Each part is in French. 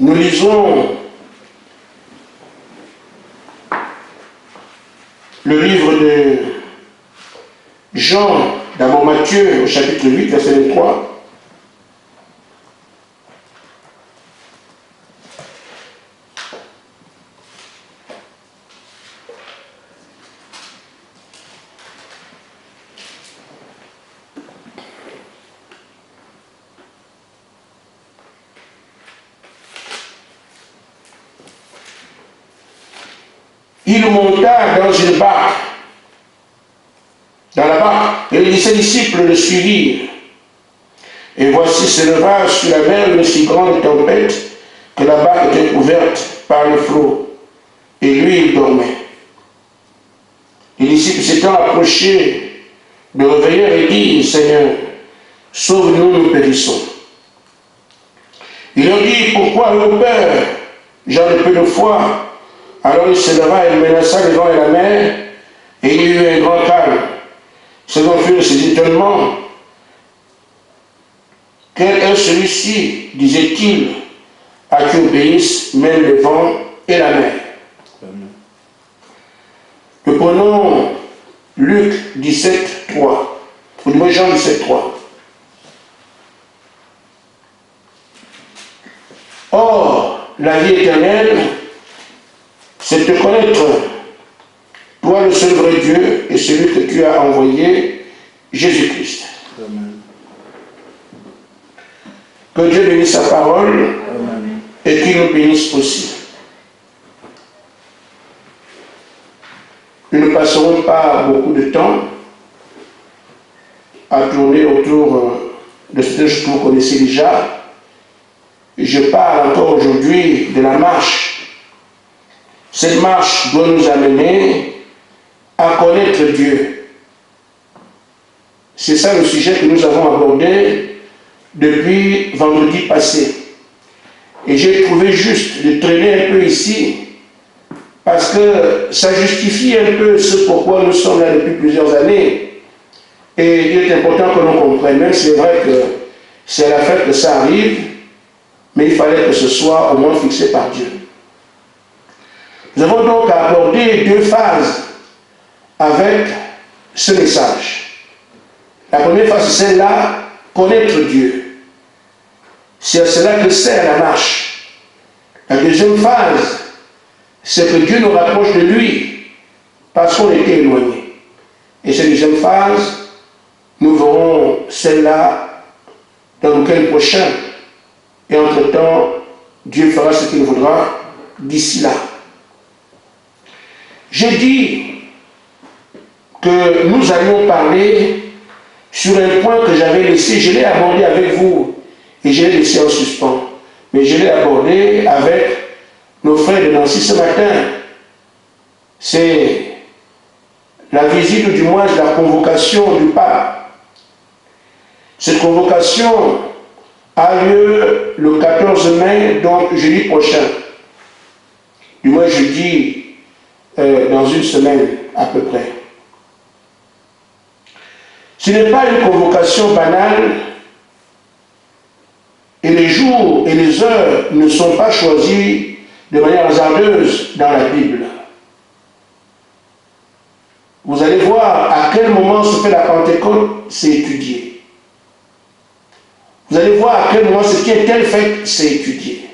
Nous lisons le livre de Jean, d'abord Matthieu, au chapitre 8, verset 23. Il monta dans une barque, dans la barque, et ses disciples le suivirent. Et voici se leva sur la mer une si grande tempête que la barque était couverte par le flot, et lui il dormait. Les disciples s'étant approchés le réveillèrent et dirent, Seigneur, sauve-nous, nous périssons. Il leur dit, pourquoi avez-vous peur, j'en ai peu de foi? Alors il se leva et menaça le vent et la mer, et il y eut un grand calme. Ce dont furent ses étonnements. Quel est celui-ci, disait-il, à qui obéissent même le vent et la mer? Nous prenons Luc 17, 3, ou du moins Jean 17, 3. Or, la vie éternelle, c'est de connaître, toi le seul vrai Dieu et celui que tu as envoyé, Jésus-Christ. Que Dieu bénisse sa parole. Amen. Et qu'il nous bénisse aussi. Nous ne passerons pas beaucoup de temps à tourner autour de ce que vous connaissez déjà. Je parle encore aujourd'hui de la marche. Cette marche doit nous amener à connaître Dieu. C'est ça le sujet que nous avons abordé depuis vendredi passé. Et j'ai trouvé juste de traîner un peu ici parce que ça justifie un peu ce pourquoi nous sommes là depuis plusieurs années. Et il est important que l'on comprenne, même si c'est vrai que c'est à la fête que ça arrive, mais il fallait que ce soit au moins fixé par Dieu. Nous avons donc abordé deux phases avec ce message. La première phase, c'est celle-là, connaître Dieu. C'est à cela que sert la marche. La deuxième phase, c'est que Dieu nous rapproche de lui parce qu'on était éloigné. Et cette deuxième phase, nous verrons celle-là dans le week-end prochain. Et entre-temps, Dieu fera ce qu'il voudra d'ici là. J'ai dit que nous allions parler sur un point que j'avais laissé, je l'ai abordé avec vous et je l'ai laissé en suspens. Mais je l'ai abordé avec nos frères de Nancy ce matin. C'est la visite, ou du moins la convocation du pape. Cette convocation a lieu le 14 mai, donc jeudi prochain. Du moins jeudi dans une semaine à peu près. Ce n'est pas une convocation banale et les jours et les heures ne sont pas choisis de manière hasardeuse dans la Bible. Vous allez voir à quel moment se fait la Pentecôte, c'est étudié. Vous allez voir à quel moment ce qui est telle fête, c'est étudié.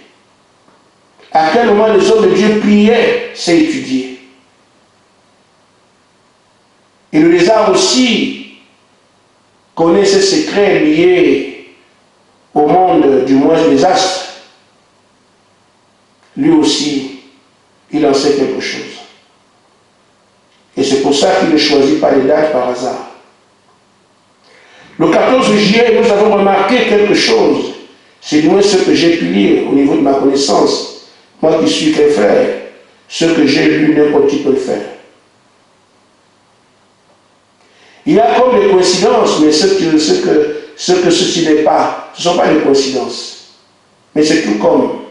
À quel moment les hommes de Dieu priaient, c'est étudié. Et le lézard aussi connaît ces secrets liés au monde, du moins des astres. Lui aussi, il en sait quelque chose. Et c'est pour ça qu'il ne choisit pas les dates par hasard. Le 14 juillet, nous avons remarqué quelque chose. C'est du moins ce que j'ai pu lire au niveau de ma connaissance. Moi qui suis qu'un frère, ce que j'ai lu, n'importe qui peut le faire. Il y a comme des coïncidences, mais ce que ceci n'est pas, ce ne sont pas des coïncidences. Mais c'est tout comme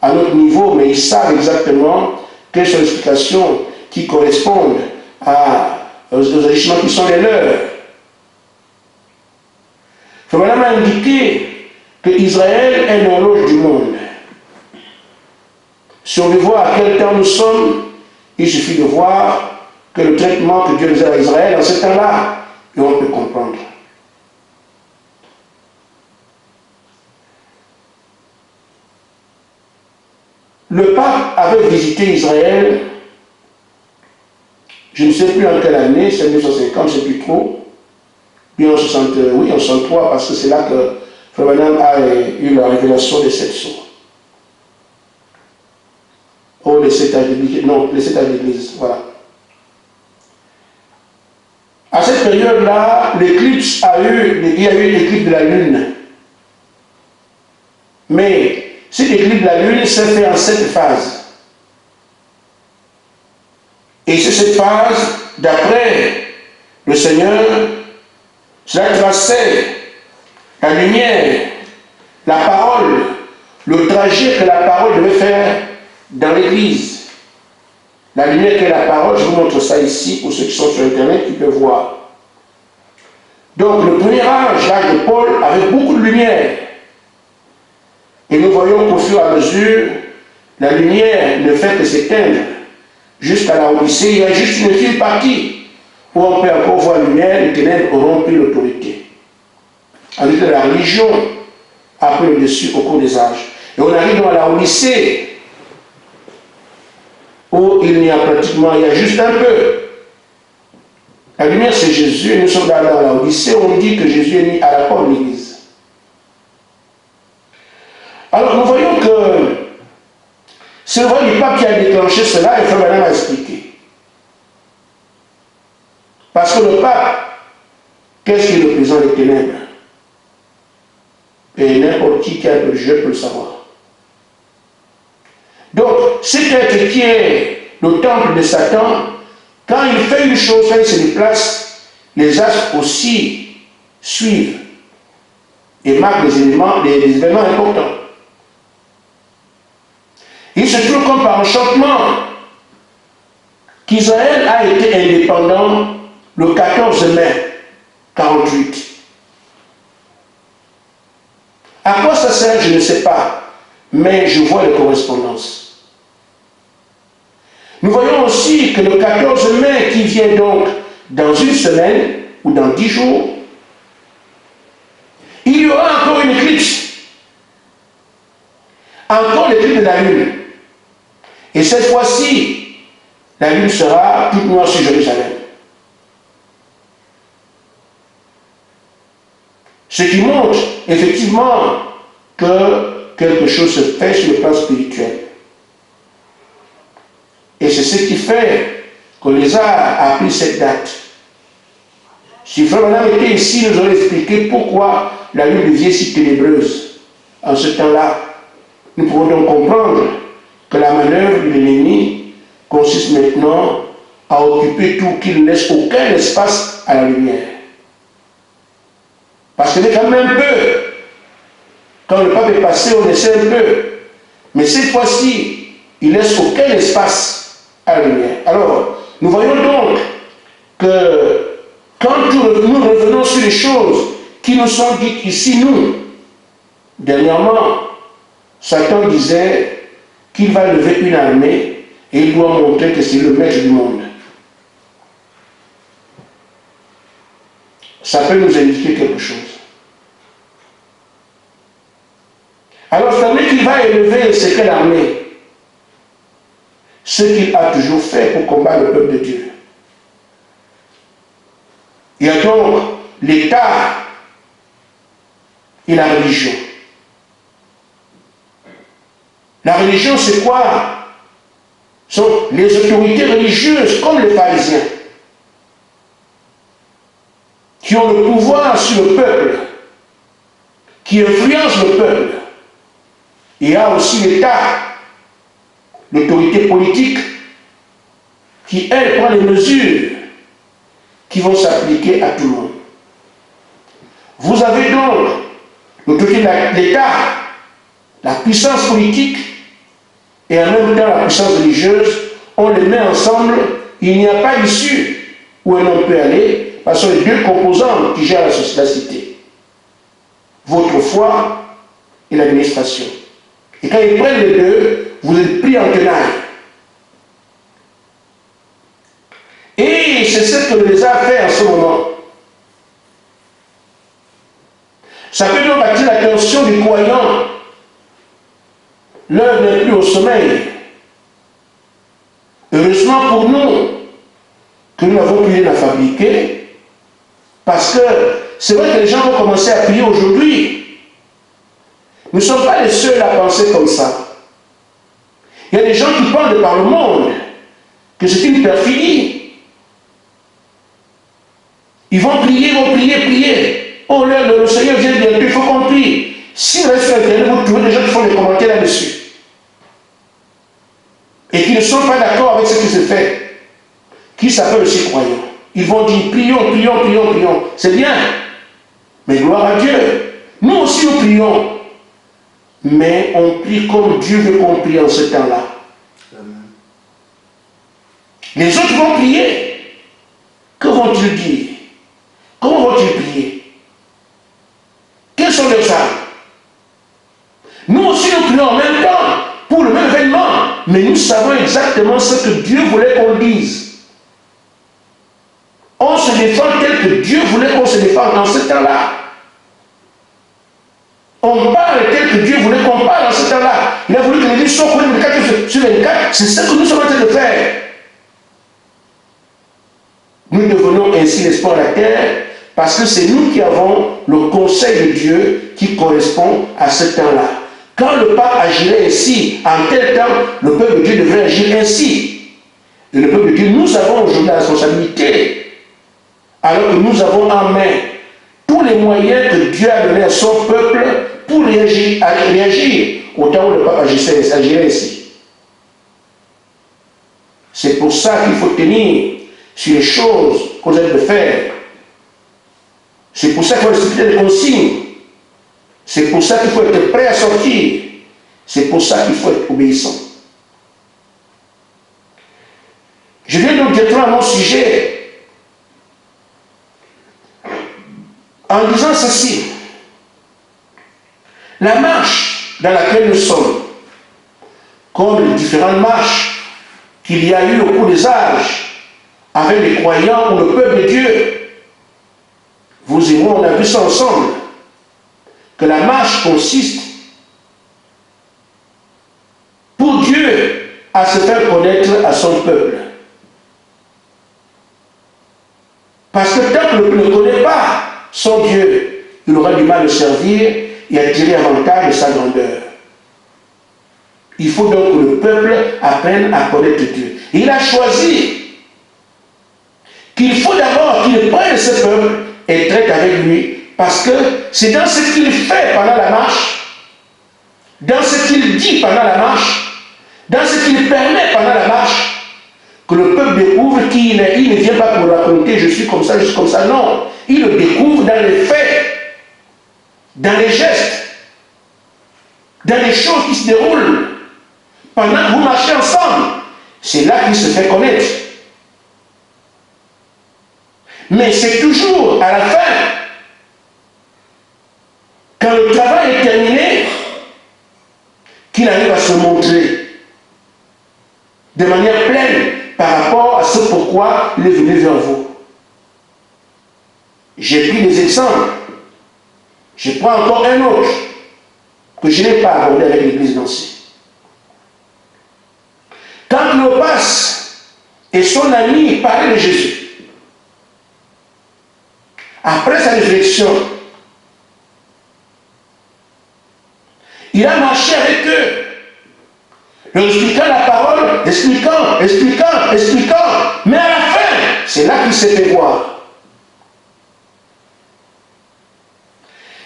à notre niveau, mais ils savent exactement quelles sont les explications qui correspondent aux agissements qui sont les leurs. Il faut maintenant indiquer que Israël est l'horloge du monde. Si on veut voir à quel temps nous sommes, il suffit de voir que le traitement que Dieu faisait à Israël en ce temps-là, et on peut comprendre. Le pape avait visité Israël, je ne sais plus en quelle année, c'est 1950, je ne sais plus trop, bien en 60, oui, en 63, parce que c'est là que Frère Branham a eu la révélation des 7 sceaux. Oh, les 7 âges de l'Église, non, les 7 âges de l'Église, voilà. À cette période-là, l'éclipse il y a eu l'éclipse de la Lune. Mais cette éclipse de la Lune s'est faite en 7 phases. Et c'est cette phase, d'après le Seigneur, cela traçait la lumière, la parole, le trajet que la parole devait faire dans l'Église. La lumière qu'est la parole, je vous montre ça ici pour ceux qui sont sur Internet, qui peuvent voir. Donc le premier âge, l'âge de Paul, avait beaucoup de lumière. Et nous voyons qu'au fur et à mesure, la lumière ne fait que s'éteindre. Jusqu'à la Odyssée, il y a juste une fine partie où on peut encore voir la lumière, les ténèbres auront pris l'autorité. En fait, la religion a pris le dessus au cours des âges. Et on arrive dans la Odyssée, où il y a juste un peu. La lumière, c'est Jésus, et nous sommes dans la Odyssée, on dit que Jésus est mis à la porte de l'Église. Alors nous voyons que c'est le vrai du pape qui a déclenché cela, et Frère Branham a expliqué. Parce que le pape, qu'est-ce qu'il représente les ténèbres? Et n'importe qui a un peu de jeu peut le savoir. Donc, cet être qui est le temple de Satan, quand il fait une chose, quand il se déplace, les astres aussi suivent et marquent les événements importants. Il se trouve comme par enchantement qu'Israël a été indépendant le 14 mai 48. À quoi ça sert, je ne sais pas, mais je vois les correspondances. Nous voyons aussi que le 14 mai, qui vient donc dans une semaine ou dans 10 jours, il y aura encore une éclipse. Encore l'éclipse de la Lune. Et cette fois-ci, la Lune sera toute noire sur Jérusalem. Ce qui montre effectivement que quelque chose se fait sur le plan spirituel. Et c'est ce qui fait que les arts a pris cette date. Si Frère Branham était ici, il nous aurait expliqué pourquoi la Lune devient si ténébreuse. En ce temps-là, nous pouvons donc comprendre que la manœuvre de l'ennemi consiste maintenant à occuper tout, qu'il ne laisse aucun espace à la lumière. Parce que quand même peu, quand le pape est passé, on essaie un peu. Mais cette fois-ci, il ne laisse aucun espace à la lumière. Alors, nous voyons donc que quand nous revenons sur les choses qui nous sont dites ici, nous, dernièrement, Satan disait qu'il va lever une armée et il doit montrer que c'est le maître du monde. Ça peut nous indiquer quelque chose. Alors, c'est-à-dire qu'il va élever c'est quelle armée? Ce qu'il a toujours fait pour combattre le peuple de Dieu. Il y a donc l'État et la religion. La religion, c'est quoi? Ce sont les autorités religieuses, comme les pharisiens, qui ont le pouvoir sur le peuple, qui influencent le peuple. Il y a aussi l'État, l'autorité politique, qui, elle, prend les mesures qui vont s'appliquer à tout le monde. Vous avez donc l'autorité de l'État, la puissance politique, et en même temps la puissance religieuse, on les met ensemble, il n'y a pas d'issue où un homme peut aller, parce que ce sont les deux composantes qui gèrent la cité. Votre foi et l'administration. Et quand ils prennent les deux, vous êtes pris en tenaille. Et c'est ce que le lézard fait en ce moment. Ça peut donc attirer l'attention du croyant. L'heure n'est plus au sommeil. Heureusement pour nous que nous n'avons plus rien à fabriquer, parce que c'est vrai que les gens vont commencer à prier aujourd'hui. Nous ne sommes pas les seuls à penser comme ça. Il y a des gens qui parlent de par le monde que c'est une perfidie. Ils vont prier, prier. Oh là, le Seigneur vient bientôt, il faut qu'on prie. Si vous restez sur Internet, vous trouvez des gens qui font des commentaires là-dessus. Et qui ne sont pas d'accord avec ce qui se fait. Qui s'appellent aussi croyants. Ils vont dire, prions. C'est bien. Mais gloire à Dieu. Nous aussi, nous prions. Mais on prie comme Dieu veut qu'on prie en ce temps-là. Les autres vont prier. Que vont-ils dire? Comment vont-ils prier? Quelles sont leurs armes? Nous aussi nous prions en même temps, pour le même événement, mais nous savons exactement ce que Dieu voulait qu'on dise. On se défend tel que Dieu voulait qu'on se défende dans ce temps-là. On parle tel que Dieu voulait qu'on parle dans ce temps-là. Il a voulu que l'Église soit connue 24 sur 24. C'est ce que nous sommes en train de faire. Nous devenons ainsi l'espoir de la terre, parce que c'est nous qui avons le conseil de Dieu qui correspond à ce temps-là. Quand le pape agirait ainsi, en tel temps, le peuple de Dieu devrait agir ainsi. Et le peuple de Dieu, nous avons aujourd'hui la responsabilité, alors que nous avons en main tous les moyens que Dieu a donnés à son peuple pour réagir au temps où le pape agirait ainsi. C'est pour ça qu'il faut tenir sur les choses qu'on a de faire. C'est pour ça qu'il faut respecter les consignes. C'est pour ça qu'il faut être prêt à sortir. C'est pour ça qu'il faut être obéissant. Je viens donc directement à mon sujet en disant ceci. La marche dans laquelle nous sommes, comme les différentes marches qu'il y a eu au cours des âges, avec les croyants ou le peuple de Dieu, vous et moi, on a vu ça ensemble, que la marche consiste pour Dieu à se faire connaître à son peuple. Parce que tant que le peuple ne connaît pas son Dieu, il aura du mal à le servir et à tirer avantage de sa grandeur. Il faut donc que le peuple apprenne à connaître Dieu. Et il a choisi qu'il faut d'abord qu'il prenne ce peuple et traite avec lui, parce que c'est dans ce qu'il fait pendant la marche, dans ce qu'il dit pendant la marche, dans ce qu'il permet pendant la marche, que le peuple découvre qui il est. Il ne vient pas pour raconter je suis comme ça, non. Il le découvre dans les faits, dans les gestes, dans les choses qui se déroulent. Pendant que vous marchez ensemble, c'est là qu'il se fait connaître. Mais c'est toujours à la fin, quand le travail est terminé, qu'il arrive à se montrer de manière pleine par rapport à ce pourquoi il est venu vers vous. J'ai pris des exemples. Je prends encore un autre que je n'ai pas abordé avec l'église d'Ancy. Quand Cléopas et son ami parlaient de Jésus, après sa résurrection, il a marché avec eux, leur expliquant la parole, expliquant. Mais à la fin, c'est là qu'il s'est fait voir.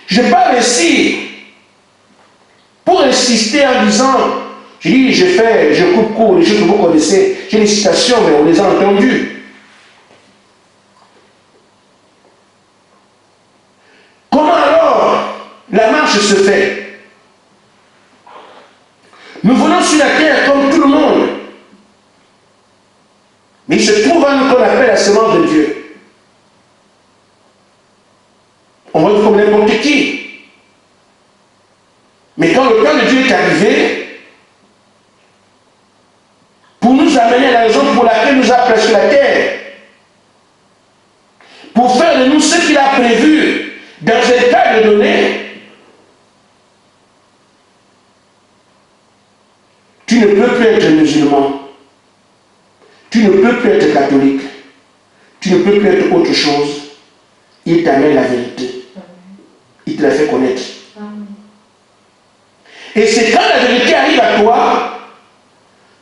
Je parle ici pour insister en disant, je coupe court les choses que vous connaissez, j'ai des citations, mais on les a entendues. Comment alors la marche se fait? Nous venons sur la terre comme tout le monde. Mais il se trouve en nous qu'on appelle la semence de Dieu. On va être comme n'importe qui. Mais quand le temps de Dieu est arrivé, tu ne peux plus être musulman, tu ne peux plus être catholique, tu ne peux plus être autre chose. Il t'amène la vérité. Il te la fait connaître. Et c'est quand la vérité arrive à toi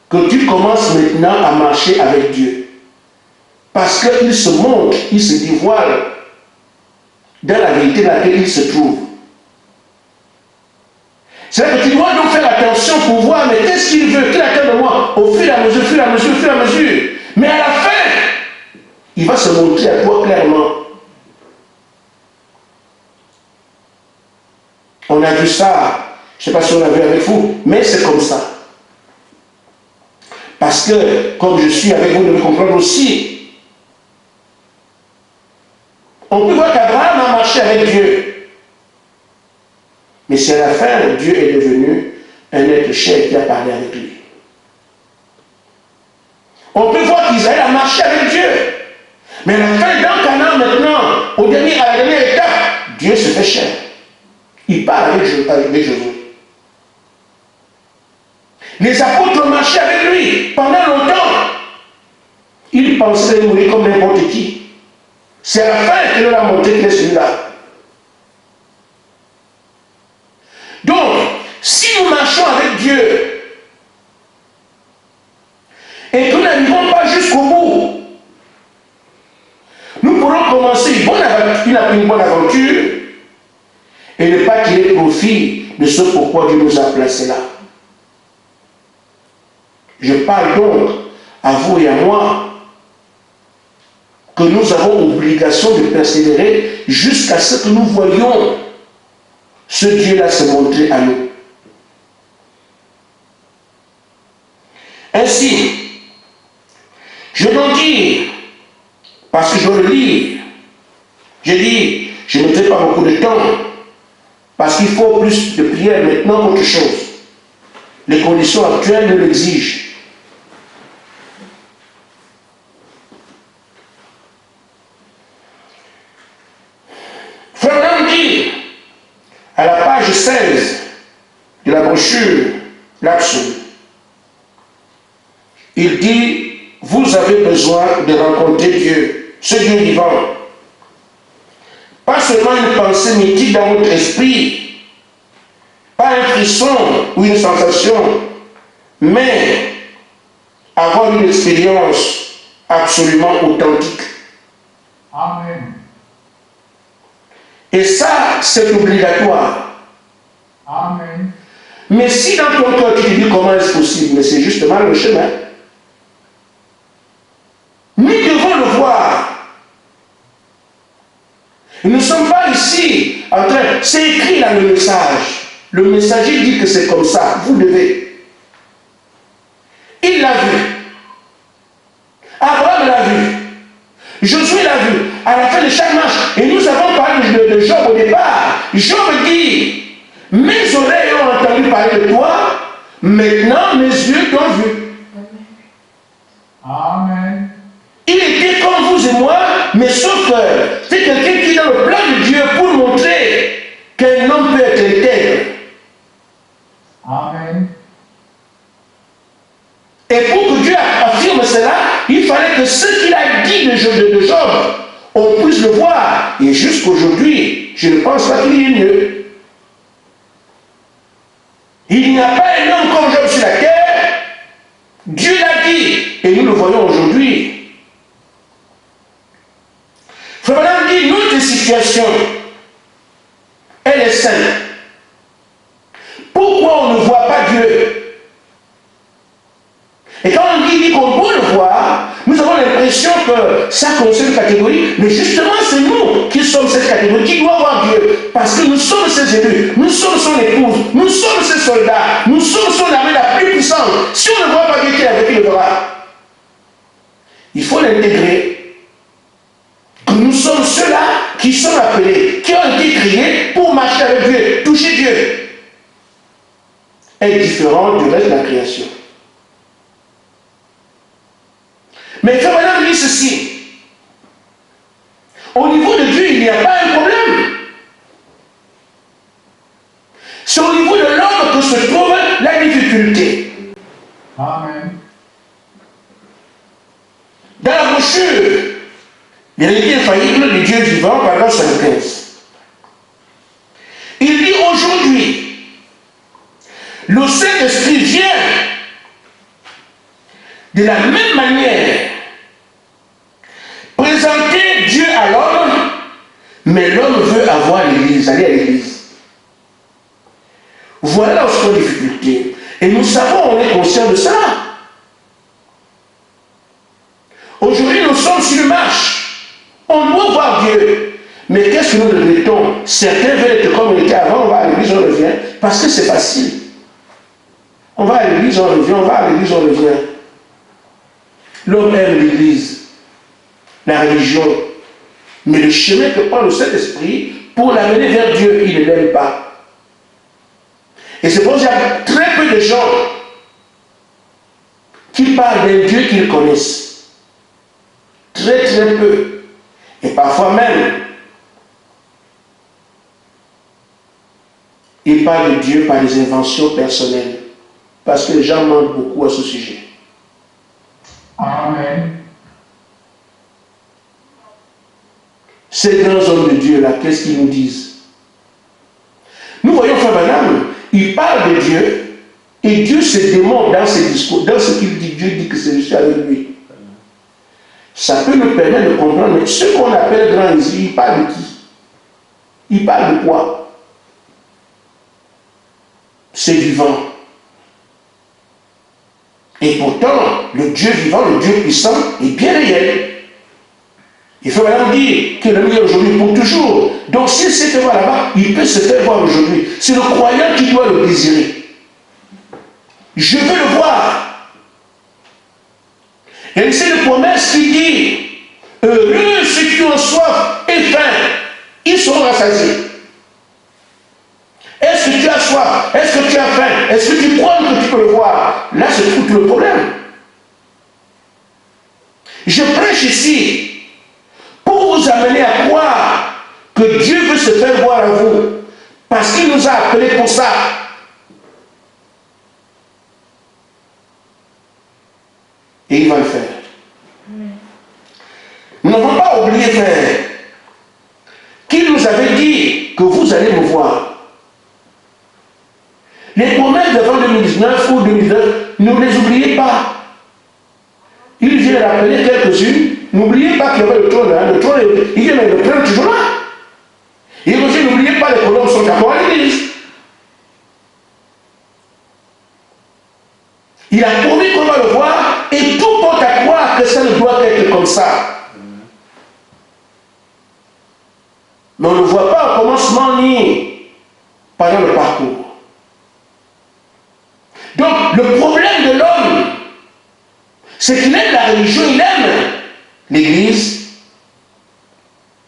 que tu commences maintenant à marcher avec Dieu. Parce qu'il se montre, il se dévoile dans la vérité dans laquelle il se trouve. C'est-à-dire que tu dois donc faire attention pour voir, mais qu'est-ce qu'il veut, qu'il attend de moi, au fur et à mesure, au fur et à mesure, au fur et à mesure. Mais à la fin, il va se montrer à toi clairement. On a vu ça, je ne sais pas si on l'a vu avec vous, mais c'est comme ça. Parce que, comme je suis avec vous, vous devez comprendre aussi, on peut voir qu'Abraham a marché avec Dieu. Mais c'est à la fin, Dieu est devenu un être cher qui a parlé avec lui. On peut voir qu'Israël a marché avec Dieu. Mais à la fin, dans Canaan maintenant, à la dernière étape, Dieu se fait cher. Il parle avec Jésus. Les apôtres ont marché avec lui pendant longtemps. Ils pensaient mourir comme n'importe qui. C'est à la fin qu'il leur a montré qu'il est celui-là. Donc, si nous marchons avec Dieu et que nous n'arrivons pas jusqu'au bout, nous pourrons commencer une bonne aventure et ne pas tirer profit de ce pourquoi Dieu nous a placés là. Je parle donc à vous et à moi que nous avons obligation de persévérer jusqu'à ce que nous voyions ce Dieu-là se montrer à nous. Ainsi, je dois dire, parce que je veux le lire, j'ai dit, je ne mettrai pas beaucoup de temps, parce qu'il faut plus de prière maintenant qu'autre chose. Les conditions actuelles nous l'exigent. Frère dit, à la page 16 de la brochure L'Absolu, il dit, vous avez besoin de rencontrer Dieu, ce Dieu vivant. Pas seulement une pensée mythique dans votre esprit, pas un frisson ou une sensation, mais avoir une expérience absolument authentique. Amen. Et ça, c'est obligatoire. Amen. Mais si dans ton cœur tu te dis comment est-ce possible, mais c'est justement le chemin. Nous devons le voir. Nous ne sommes pas ici en train... C'est écrit dans le message. Le messager dit que c'est comme ça. Vous devez. Il l'a vu. Abraham l'a vu. Josué l'a vu. À la fin de chaque marche. Et nous avons parlé de Job au départ. Job dit, mes oreilles ont entendu parler de toi. Maintenant, mes yeux t'ont vu. Amen. Il était comme vous et moi, mais sauf que c'est quelqu'un qui est dans le plan de Dieu pour montrer qu'un homme peut être intègre. Amen. Et pour que Dieu affirme cela, il fallait que ce qu'il a dit de Job, on puisse le voir. Et jusqu'aujourd'hui, je ne pense pas qu'il y ait mieux. Il n'y a pas un homme comme Job sur la terre. Dieu l'a dit. Et nous le voyons aujourd'hui. Frère dit, notre situation, elle est simple. Pourquoi on ne voit pas Dieu? Et quand on dit qu'on peut le voir, nous avons l'impression que ça concerne une catégorie, mais justement c'est nous qui sommes cette catégorie, qui doit voir Dieu, parce que nous sommes ses élus, nous sommes son épouse, nous sommes ses soldats, nous sommes son armée la plus puissante. Si on ne voit pas Dieu qui est avec, il le verra. Il faut l'intégrer. Nous sommes ceux-là qui sont appelés, qui ont été créés pour marcher avec Dieu, toucher Dieu. Est différent du reste de la création. Mais il faut maintenant dire ceci. Au niveau de Dieu, il n'y a pas un problème. C'est au niveau de l'homme que se trouve la difficulté. Amen. Dans la brochure, l'héritier infaillible du Dieu vivant, paragraphe 75. Il dit aujourd'hui, le Saint-Esprit vient de la même manière présenter Dieu à l'homme, mais l'homme veut avoir l'Église, aller à l'Église. Voilà notre difficulté. Et nous savons, on est conscient de ça. Aujourd'hui, nous sommes sur une marche. On doit voir Dieu. Mais qu'est-ce que nous regrettons? Certains veulent être comme on était avant, on va à l'église, on revient, parce que c'est facile. On va à l'église, on revient, on va à l'église, on revient. L'homme aime l'église, la religion. Mais le chemin que prend le Saint-Esprit pour l'amener vers Dieu, il ne l'aime pas. Et c'est pour ça qu'il y a très peu de gens qui parlent d'un Dieu qu'ils connaissent. Très très peu. Et parfois même, ils parlent de Dieu par des inventions personnelles. Parce que les gens mentent beaucoup à ce sujet. Amen. Ces grands hommes de Dieu-là, qu'est-ce qu'ils nous disent? Nous voyons Frère Branham, il parle de Dieu, et Dieu se démontre dans ses discours, dans ce qu'il dit. Dieu dit que c'est juste avec lui. Ça peut nous permettre de comprendre, mais ce qu'on appelle grand ici, il parle de qui? Il parle de quoi? C'est du vent. Et pourtant, le Dieu vivant, le Dieu puissant, est bien réel. Il faut maintenant dire que le mieux aujourd'hui pour toujours. Donc s'il s'est fait voir là-bas, il peut se faire voir aujourd'hui. C'est le croyant qui doit le désirer. Je veux le voir. Et c'est une promesse qui dit, heureux ceux qui ont soif et faim, ils seront rassasiés. Est-ce que tu as soif? Est-ce que tu as faim? Est-ce que tu crois que tu peux le voir? Là, c'est tout le problème. Je prêche ici pour vous amener à croire que Dieu veut se faire voir à vous. Parce qu'il nous a appelés pour ça. Et il va le faire. Nous n'avons pas oublié, frère, qu'il nous avait dit que vous allez me voir. Les promesses d'avant 2019 ou 2009, ne les oubliez pas. Il vient rappeler quelques-unes. N'oubliez pas qu'il y avait le trône là. Le trône, il vient, mais le trône est toujours là. Il dit, n'oubliez pas, les colons sont d'accord à l'église. Il a promis qu'on va le voir et tout porte à croire que ça ne doit être comme ça. Mais on ne voit pas au commencement ni pendant le parcours. Donc, le problème de l'homme, c'est qu'il aime la religion, il aime l'église,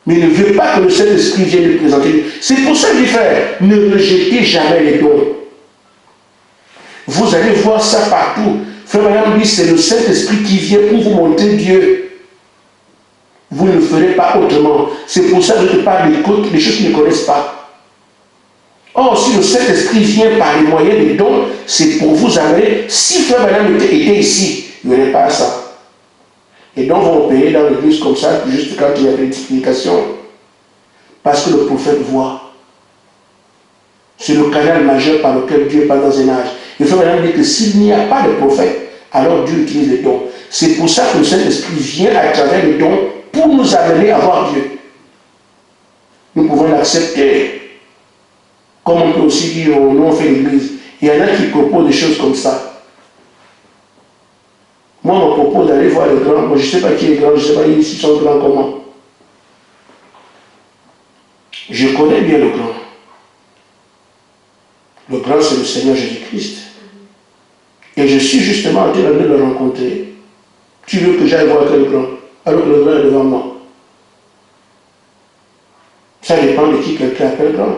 mais il ne veut pas que le Saint-Esprit vienne lui présenter. C'est pour ça que je dis, frère, ne rejetez jamais les dons. Vous allez voir ça partout. Frère Madame dit, c'est le Saint-Esprit qui vient pour vous montrer Dieu. Vous ne le ferez pas autrement. C'est pour ça que je te parle des choses qu'ils ne connaissent pas. Or, si le Saint-Esprit vient par les moyens des dons, c'est pour vous amener. Si Frère Madame était ici, il n'y aurait pas ça. Et donc, vont payer dans l'église comme ça, juste quand il y a des explications. Parce que le prophète voit. C'est le canal majeur par lequel Dieu parle dans un âge. Il faut maintenant dire que s'il n'y a pas de prophète, alors Dieu utilise les dons. C'est pour ça que le Saint-Esprit vient à travers les dons pour nous amener à voir Dieu. Nous pouvons l'accepter. Comme on peut aussi dire, nous on fait l'église. Il y en a qui proposent des choses comme ça. Moi, on me propose d'aller voir les grands. Moi, je ne sais pas qui est grand, je ne sais pas s'ils sont grands comment. Je connais bien le grand. Le grand, c'est le Seigneur Jésus-Christ. Et je suis justement en train de le rencontrer. Tu veux que j'aille voir quel grand? Alors que le grand est devant moi. Ça dépend de qui quelqu'un appelle grand.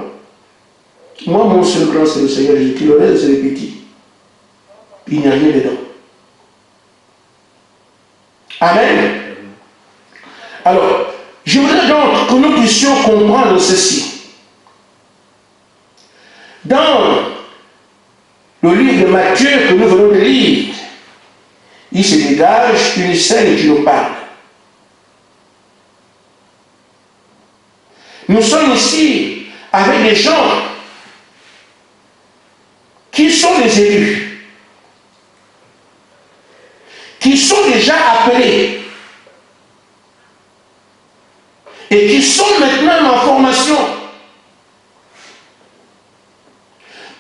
Moi, mon seul grand, c'est le Seigneur Jésus-Christ. Le reste, c'est les petits. Il n'y a rien dedans. Amen. Alors, je voudrais donc que nous puissions comprendre ceci. Dans le livre de Matthieu que nous venons de lire, il se dégage une scène qui nous parle. Nous sommes ici avec des gens qui sont des élus, qui sont déjà appelés et qui sont maintenant en formation.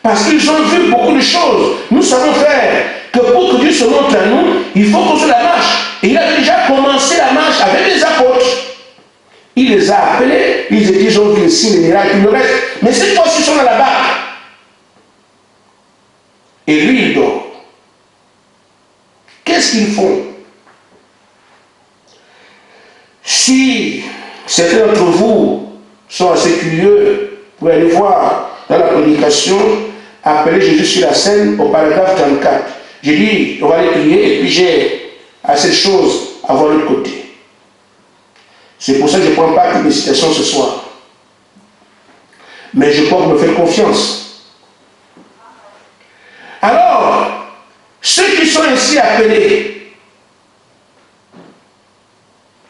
Parce qu'ils ont vu beaucoup de choses. Nous savons faire que pour que Dieu se montre à nous, il faut qu'on se la marche. Et il a déjà commencé la marche avec les apôtres. Il les a appelés, ils ont vu les signes, les miracles, tout le reste. Mais cette fois-ci, ils sont dans la barque. Et lui, il dort. Qu'est-ce qu'ils font? Si certains d'entre vous sont assez curieux, vous pouvez aller voir dans la prédication, appeler Jésus sur la scène au paragraphe 34. J'ai dit, on va aller prier, et puis j'ai assez de choses à voir de l'autre côté. C'est pour ça que je ne prends pas toutes les citations ce soir. Mais je crois qu'on me fait confiance. Alors, ceux qui sont ainsi appelés,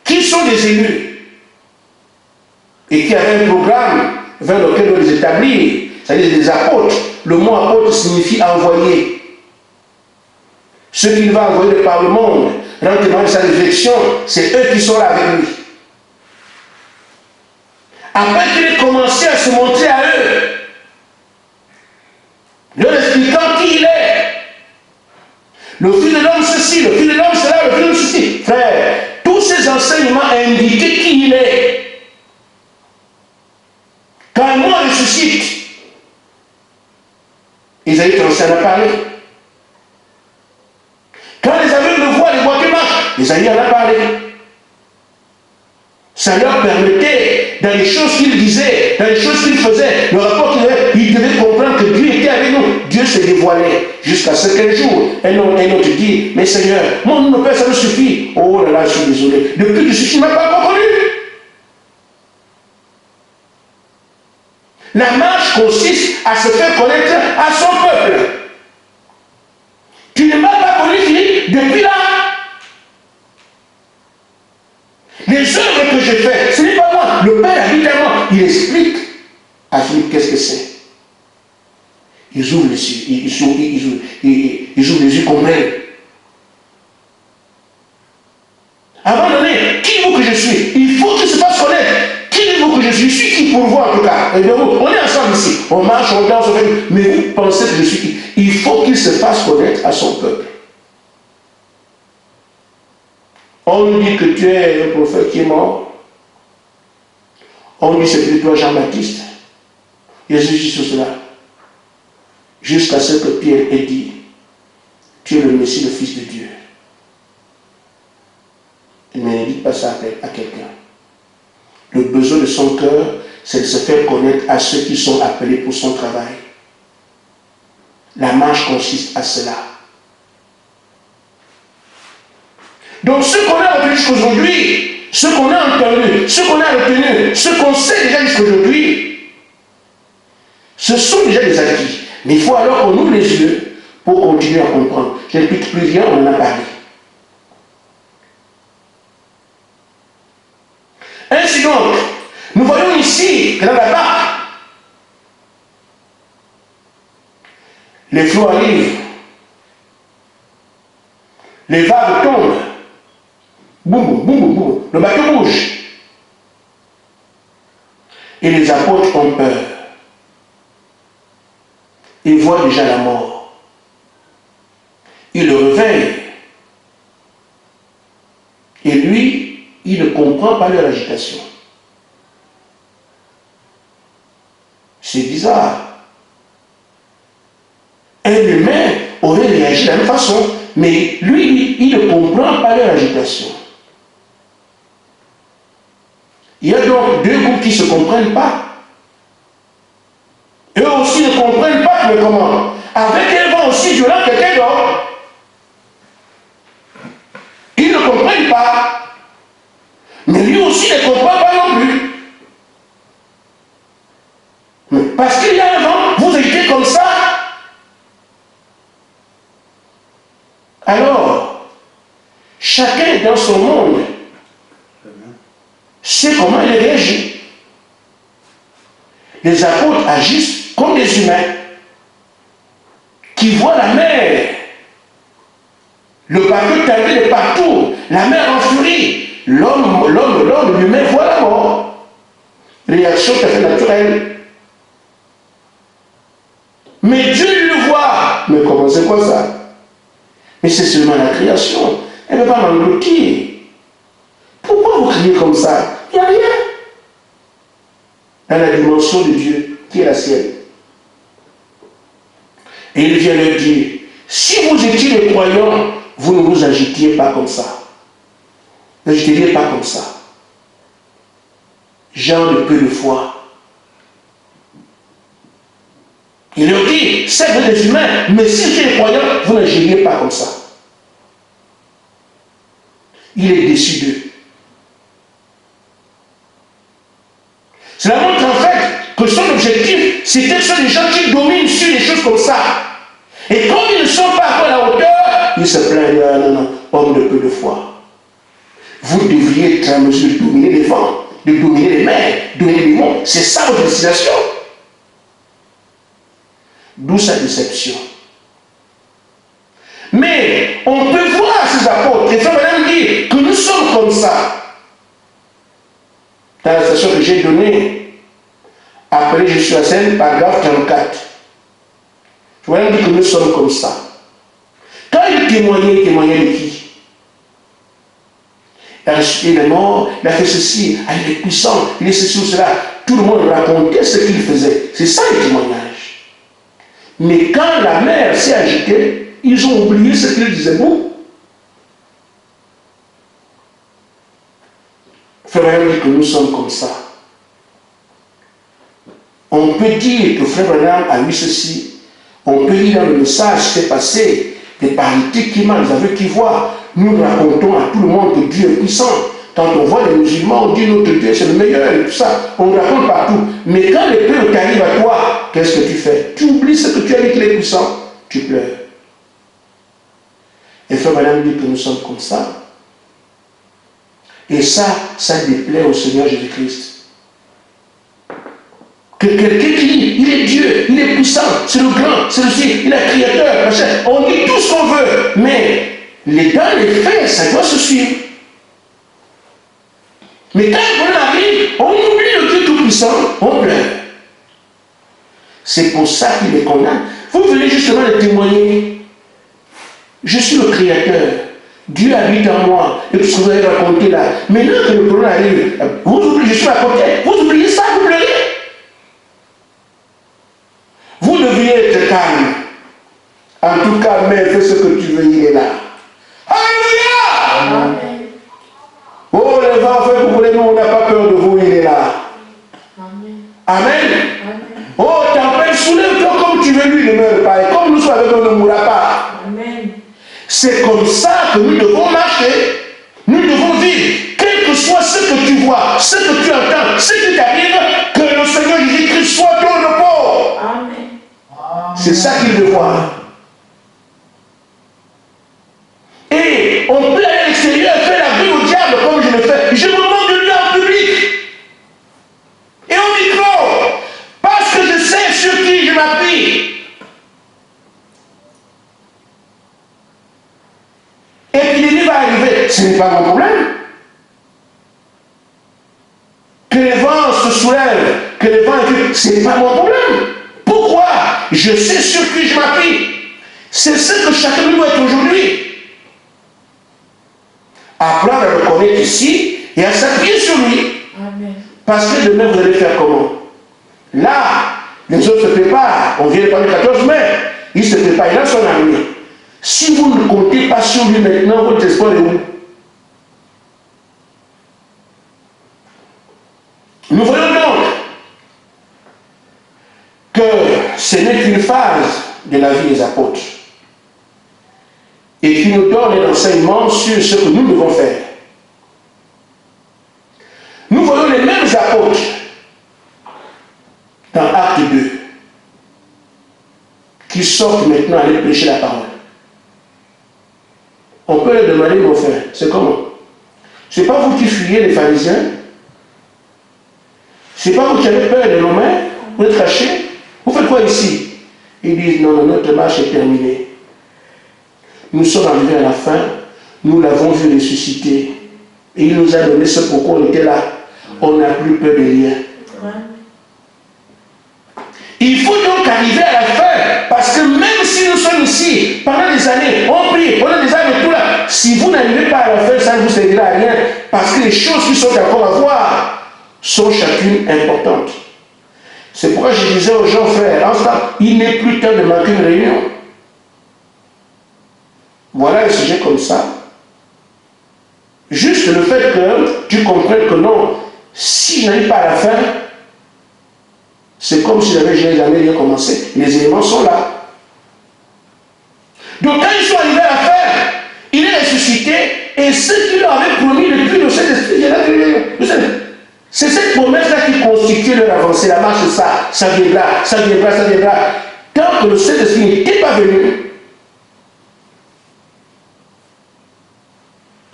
qui sont des élus, et qui avaient un programme vers lequel on les établit, c'est-à-dire des apôtres. Le mot apôtre signifie envoyer. Ceux qu'il va envoyer par le monde, rendre témoignage de sa résurrection, c'est eux qui sont là avec lui. Après qu'il ait commencé à se montrer à eux, leur expliquant qui il est, le Fils de l'homme ceci, le Fils de l'homme cela, le Fils de l'homme ceci. Frère, tous ces enseignements indiquaient qui il est. Quand moi ressuscite, Isaïe 35 en a parlé. Quand les aveugles voient, les boiteux marchent, Isaïe en a parlé. Ça leur permettait, dans les choses qu'ils disaient, dans les choses qu'ils faisaient, le rapport qu'ils avaient, ils devaient comprendre que Dieu était avec nous. Dieu se dévoilait jusqu'à ce qu'un jour, un autre dit, mais Seigneur, mon Père, ça me suffit. Oh là là, je suis désolé. Depuis que je suis, tu ne m'as pas encore connu. La marche consiste à se faire connaître à son peuple. Tu ne m'as pas connu, Philippe, depuis là. Les œuvres que je fais, ce n'est pas moi. Le Père habite à moi. Il explique à Philippe qu'est-ce que c'est. Ils ouvrent les yeux, ils ouvrent les yeux complets. Avant de dire, qui vous que je suis, il faut qu'il se fasse connaître. Qui vous que je suis qui pour vous en tout cas. Et bien vous, on est ensemble ici. On marche, on danse, on fait. Mais vous pensez que je suis qui? Il faut qu'il se fasse connaître à son peuple. On nous dit que tu es un prophète qui est mort. On dit c'est plutôt Jean-Baptiste. Jésus dit sur cela. Jusqu'à ce que Pierre ait dit, tu es le Messie, le Fils de Dieu. Il ne dit pas ça à quelqu'un. Le besoin de son cœur, c'est de se faire connaître à ceux qui sont appelés pour son travail. La marche consiste à cela. Donc ce qu'on a retenu jusqu'aujourd'hui, ce qu'on a entendu, ce qu'on a retenu, ce qu'on sait déjà jusqu'aujourd'hui, ce sont déjà des acquis. Mais il faut alors qu'on ouvre les yeux pour continuer à comprendre. Je n'explique plus rien, on en a parlé. Ainsi donc, nous voyons ici que dans la barque, les flots arrivent, les vagues tombent, boum, boum, boum, boum, boum, le bateau bouge. Et les apôtres ont peur. Ils voient déjà la mort. Ils le réveillent. Et lui, il ne comprend pas leur agitation. C'est bizarre. Un humain aurait réagi de la même façon, mais lui, il ne comprend pas leur agitation. Il y a donc deux groupes qui ne se comprennent pas. Eux aussi ne comprennent pas, mais comment? Avec un vent aussi violent, quelqu'un dort. Ils ne comprennent pas. Mais lui aussi ne comprend pas non plus. Parce qu'il y a un vent, vous agitez comme ça. Alors, Chacun dans son monde sait comment il réagit. Les apôtres agissent comme des humains qui voient la mer. Le bateau tangué de partout, la mer en furie. L'homme lui-même voit la mort. Réaction tout à fait naturelle. Mais Dieu le voit. Mais comment c'est quoi ça? Mais c'est seulement la création. Elle ne va pas m'engloutir. Pourquoi vous criez comme ça? Il n'y a rien. Dans la dimension de Dieu, qui est la sienne. Et il vient leur dire, si vous étiez des croyants, vous ne vous agitiez pas comme ça. N'agitez pas comme ça. Gens de peu de foi. Il leur dit, c'est vous des humains, mais si vous êtes des croyants, vous n'agiriez pas comme ça. Il est déçu d'eux. Cela montre en fait que son objectif, c'était que ce sont des gens qui dominent sur des choses comme ça. Et comme ils ne sont pas à la hauteur, ils se plaignent, non, homme de peu de foi. Vous devriez être en mesure de dominer les vents, de dominer les mers, de dominer les monts. C'est ça votre destination. D'où sa déception. Mais on peut voir ces apôtres, et frère Branham dit que nous sommes comme ça. Dans la station que j'ai donnée, après je suis à scène, paragraphe 34. Frère Branham dit que nous sommes comme ça. Quand il témoignait de qui? Il a ressuscité les morts, il a fait ceci, il est puissant, il est ceci ou cela. Tout le monde racontait ce qu'il faisait. C'est ça le témoignage. Mais quand la mer s'est agitée, ils ont oublié ce qu'ils disaient. Vous, Frère Branham dit que nous sommes comme ça. On peut dire que Frère Branham a eu ceci. On peut dire dans le message qui s'est passé, des paralytiques qui mangent, avec qui voient. Nous racontons à tout le monde que Dieu est puissant. Quand on voit les musulmans, on dit notre Dieu c'est le meilleur et tout ça. On raconte partout. Mais quand les peuples arrivent à toi, qu'est-ce que tu fais? Tu oublies ce que tu as dit qu'il est puissant. Tu pleures. Et Frère Branham dit que nous sommes comme ça. Et ça déplaît au Seigneur Jésus-Christ. Que quelqu'un qui dit, il est Dieu, il est puissant, c'est le grand, c'est le ciel, il est créateur, machin. On dit tout ce qu'on veut, mais dans les faits, ça doit se suivre. Mais quand on arrive, on oublie le Dieu tout-puissant, on pleure. C'est pour ça qu'il est condamné. Vous venez justement le témoigner. Je suis le créateur. Dieu habite en moi. Et tout ce que vous avez raconté là. Maintenant que le problème arrive, vous oubliez, je suis à côté. Vous oubliez ça, vous pleurez. Vous devriez être calme. En tout cas, mais fais ce que tu veux, il est là. Alléluia! Amen. Oh, les enfants, vous voulez, nous, on n'a pas peur de vous, il est là. Amen. Amen. Oh, tempête, soulève-toi comme tu veux, lui, ne meurt pas. Et comme nous sommes avec nous, ne mourra pas. Amen. C'est comme ça que nous devons marcher. Nous devons vivre. Quel que soit ce que tu vois, ce que tu entends, ce qui t'arrive, que le Seigneur Jésus-Christ soit ton repos. Amen. C'est ça qu'il veut voir. Et on peut aller à l'extérieur faire la vie au diable comme je le fais. Je me moque de lui en public. Et au micro. Parce que je sais sur qui je m'appuie. L'épidémie va arriver. Ce n'est pas mon problème. Que les vents se soulèvent, que les vents... Ce n'est pas mon problème. Pourquoi? Je sais sur qui je m'appuie. C'est ce que chacun de nous doit être aujourd'hui. Apprendre à le connaître ici et à s'appuyer sur lui. Amen. Parce que demain, vous allez faire comment? Là, les autres se préparent. On vient de parler le 14 mai. Il se prépare, il a son avenir. Si vous ne comptez pas sur lui maintenant, votre espoir est où? Nous voyons donc que ce n'est qu'une phase de la vie des apôtres et qui nous donne un enseignement sur ce que nous devons faire. Nous voyons les mêmes apôtres dans Acte 2 qui sortent maintenant aller prêcher la parole. On peut leur demander, mon frère, c'est comment? C'est pas vous qui fuyez les pharisiens? C'est pas vous qui avez peur de nos mains? Vous êtes cachés? Vous faites quoi ici? Ils disent, non, non, notre marche est terminée. Nous sommes arrivés à la fin, nous l'avons vu ressusciter. Et il nous a donné ce pourquoi on était là. On n'a plus peur de rien. Il faut donc arriver à la fin, parce que même si nous sommes ici, pendant des années, on prie, pendant des années, tout là, si vous n'arrivez pas à la fin, ça ne vous servira à rien, parce que les choses qui sont encore à voir sont chacune importantes. C'est pourquoi je disais aux gens, frères, en ce temps, il n'est plus temps de manquer une réunion. Voilà un sujet comme ça. Juste le fait que tu comprennes que non, si je n'arrive pas à la fin, c'est comme si j'avais jamais rien commencé. Les éléments sont là. Donc quand ils sont arrivés à la fin, il est ressuscité, et ceux qui leur avaient promis depuis le Saint-Esprit, c'est cette promesse-là qui constitue leur avancée. La marche, ça viendra, ça viendra, ça viendra. Tant que le Saint-Esprit n'était pas venu,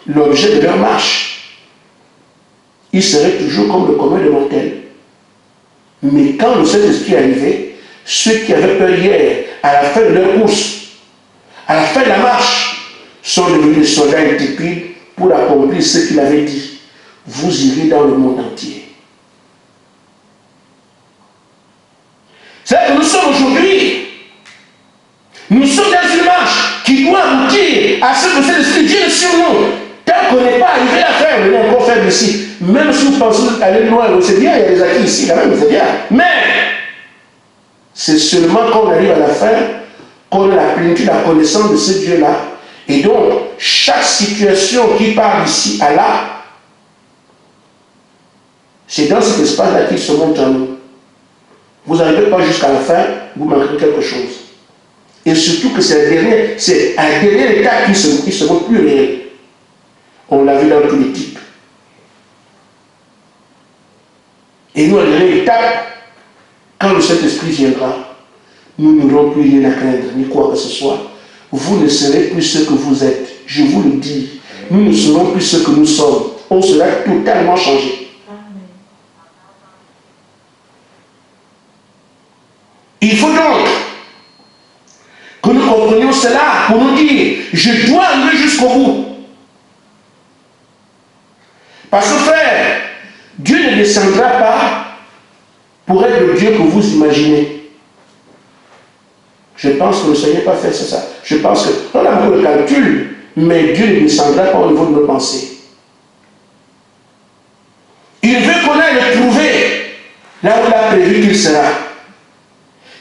l'objet de leur marche, il serait toujours comme le commun de mortels. Mais quand le Saint-Esprit est arrivé, ceux qui avaient peur hier, à la fin de leur course, à la fin de la marche, sont devenus des soldats intrépides pour accomplir ce qu'il avait dit. Vous irez dans le monde entier. C'est-à-dire que nous sommes aujourd'hui, nous sommes dans une marche qui doit aboutir à ce que le Saint-Esprit vienne sur nous. Tant qu'on n'est pas arrivé à faire, on est encore faible ici. Même si vous pensez aller loin, c'est bien, il y a des acquis ici, quand même, c'est bien. Mais, c'est seulement quand on arrive à la fin, qu'on a la plénitude, la connaissance de ce Dieu-là. Et donc, chaque situation qui part d'ici à là, c'est dans cet espace-là qu'il se montre à nous. Vous n'arrivez pas jusqu'à la fin, vous manquez quelque chose. Et surtout que c'est à la dernière étape qui se montre plus réel. On l'a vu dans tous les types. Et nous, à la dernière étape, quand le Saint-Esprit viendra, nous n'aurons plus rien à craindre, ni quoi que ce soit. Vous ne serez plus ce que vous êtes. Je vous le dis. Nous ne serons plus ce que nous sommes. On sera totalement changé. Il faut donc que nous comprenions cela pour nous dire, je dois aller jusqu'au bout. Parce que frère, Dieu ne descendra pas pour être le Dieu que vous imaginez. Je pense que le Seigneur n'a pas fait ça. Je pense qu'on a beaucoup de calculs, mais Dieu ne descendra pas au niveau de nos pensées. Il veut qu'on aille le trouver là où il a prévu qu'il sera.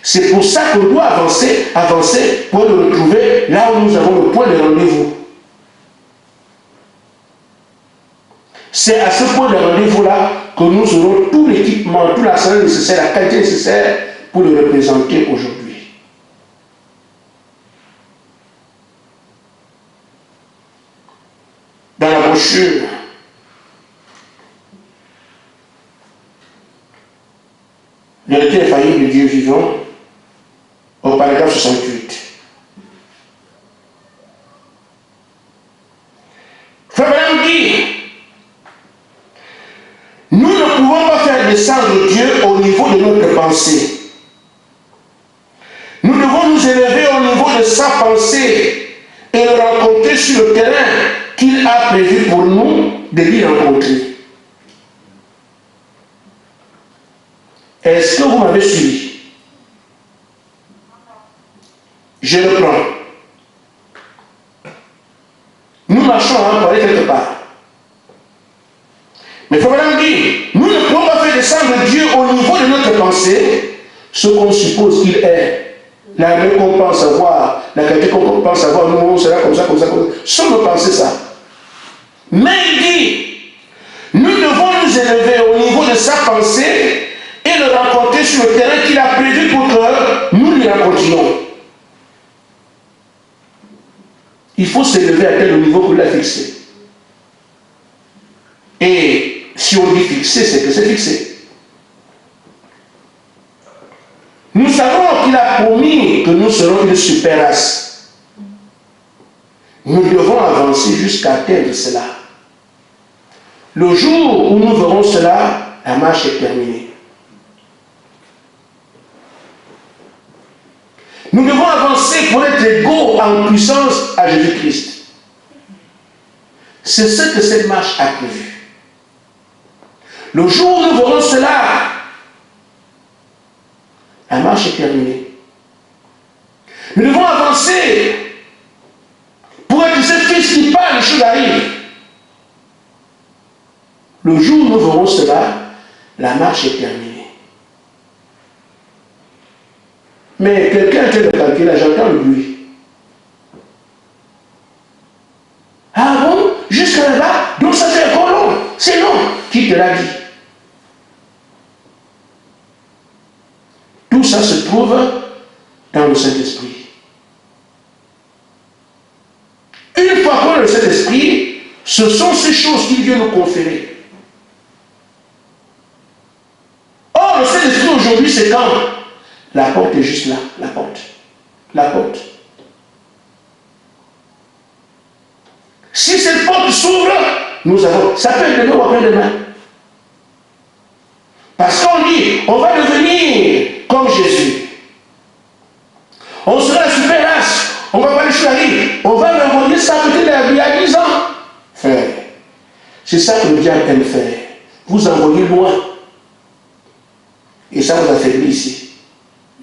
C'est pour ça qu'on doit avancer pour le retrouver là où nous avons le point de rendez-vous. C'est à ce point de rendez-vous-là que nous aurons tout l'équipement, tout l'arsenal nécessaire, la qualité nécessaire pour le représenter aujourd'hui. Dans la brochure, vérité infaillible de Dieu vivant, au paragraphe 68. Frère Branham dit, nous ne pouvons pas faire descendre Dieu au niveau de notre pensée. Nous devons nous élever au niveau de sa pensée et le rencontrer sur le terrain qu'il a prévu pour nous de lui rencontrer. Est-ce que vous m'avez suivi? Je le prends. Nous marchons pour aller quelque part. Mais il faut vraiment dire, nous ne pouvons pas faire descendre Dieu au niveau de notre pensée, ce qu'on suppose qu'il est. La main qu'on pense avoir, la qualité qu'on pense avoir, nous, on sera comme ça, comme ça, comme ça. Sans nous penser ça. Mais il dit, nous devons nous élever au niveau de sa pensée et le rencontrer sur le terrain qu'il a prévu pour que nous lui rencontrions. Il faut s'élever à tel niveau qu'il a fixé. Et si on dit fixé, c'est que c'est fixé. Nous savons qu'il a promis que nous serons une super race. nous devons avancer jusqu'à atteindre cela. Le jour où nous verrons cela, la marche est terminée. Nous devons avancer pour être égaux en puissance à Jésus-Christ. C'est ce que cette marche a prévu. Le jour où nous verrons cela, la marche est terminée. Nous devons avancer pour être ce Fils qui parle, les choses arrivent. Le jour où nous verrons cela, la marche est terminée. Mais quelqu'un qui est calculé, là, j'entends le bruit. Ah bon? Jusqu'à là-bas? Donc ça fait encore long. C'est long. Qui te l'a dit? Tout ça se trouve dans le Saint-Esprit. Une fois qu'on a le Saint-Esprit, ce sont ces choses qu'il vient nous conférer. Or, le Saint-Esprit aujourd'hui, c'est quand? La porte est juste là, la porte. La porte. Si cette porte s'ouvre, nous avons. Ça peut être demain ou après-demain. Parce qu'on dit, on va devenir comme Jésus. On sera la super race. On va pas les choisir. On va lui envoyer ça peut-être il y a 10 ans. Frère, c'est ça que le diable aime faire. Vous envoyez loin. Et ça vous affaiblit ici.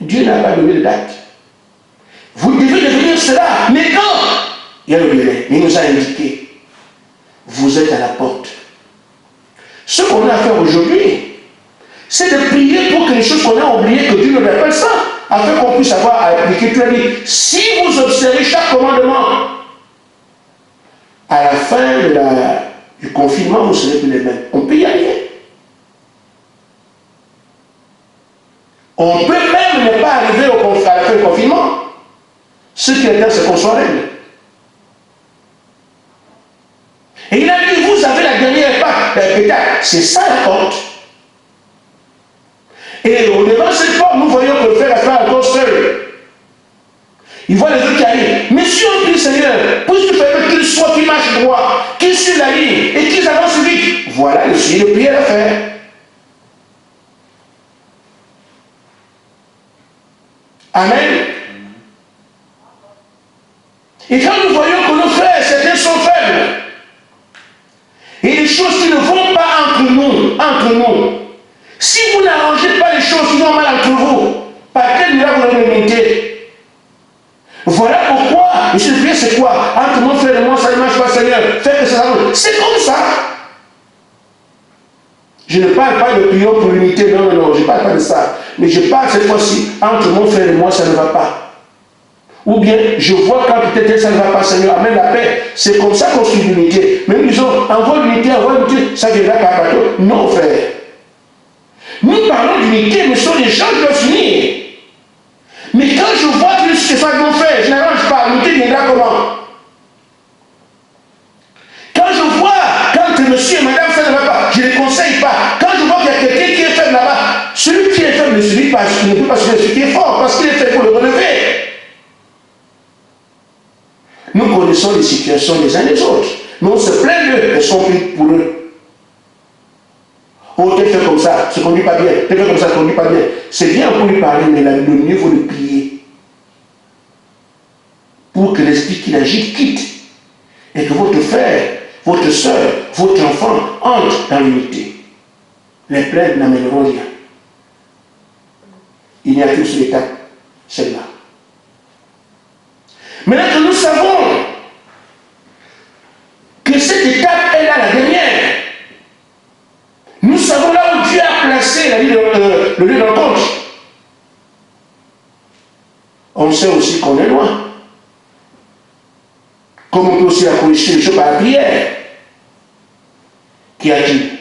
Dieu n'a pas donné de date. Vous devez devenir cela. Mais quand? Il y a le délai. Il nous a indiqué. Vous êtes à la porte. Ce qu'on a à faire aujourd'hui, c'est de prier pour que les choses qu'on a oubliées, que Dieu nous rappelle ça, afin qu'on puisse avoir à appliquer. Tu as dit, si vous observez chaque commandement, à la fin du confinement, vous ne serez plus les mêmes. On peut y arriver. On peut même ne pas arriver à la fin du confinement. Ce qui est là, c'est qu'on soit règle. Et il a dit, vous avez la dernière part. Peut-être, c'est ça la porte. Et au devant de cette porte, nous voyons que le frère est pas encore seul. Il voit les autres qui arrivent. Mais si on prie, Seigneur, puisque tu fais qu'ils soient, qu'ils marchent droit, qu'ils suivent la ligne et qu'ils avancent vite, voilà le suivi de prière à faire. Amen. Et quand nous voyons que nos frères, certains sont faibles, et les choses qui ne vont pas entre nous, si vous n'arrangez pas les choses qui vont mal entre vous, par quel miracle vous allez l'unité? Voilà pourquoi, monsieur le prière, c'est quoi? Entre mon frère et moi, ça ne marche pas, Seigneur, fais que ça avance. C'est comme ça. Je ne parle pas de prière pour l'unité, non, je ne parle pas de ça. Mais je parle cette fois-ci, entre mon frère et moi, ça ne va pas. Ou bien, je vois quand peut-être ça ne va pas, Seigneur, amène la paix. C'est comme ça qu'on suit l'unité. Mais nous disons, envoie l'unité, ça viendra par bateau. Non, frère. Nous parlons d'unité, mais ce sont des gens qui doivent finir. Mais quand je vois que ce que ça mon frère, je n'arrange pas, l'unité viendra comment? Quand je vois, quand monsieur et madame, ça ne va pas, je ne les conseille pas. Quand je vois qu'il y a quelqu'un qui est faible là-bas, celui qui est faible ne subit pas, il ne peut pas subir celui qui est fort, parce qu'il est fait pour le relever. Nous connaissons les situations des uns des autres, mais on se plaint d'eux, elles sont prises pour eux. Oh, t'es fait comme ça, ça ne conduit pas bien, t'es fait comme ça, ça ne conduit pas bien. C'est bien pour lui parler, mais le mieux vaut le prier. Pour que l'esprit qui l'agite quitte. Et que votre frère, votre soeur, votre enfant entre dans l'unité. Les plaintes n'amèneront rien. Il n'y a qu'une seule étape, celle-là. Maintenant que nous savons que cette étape est là, la dernière, nous savons là où Dieu a placé le lieu de rencontre. On sait aussi qu'on est loin. Comme on peut aussi accrocher les choses par la prière. Qui a dit?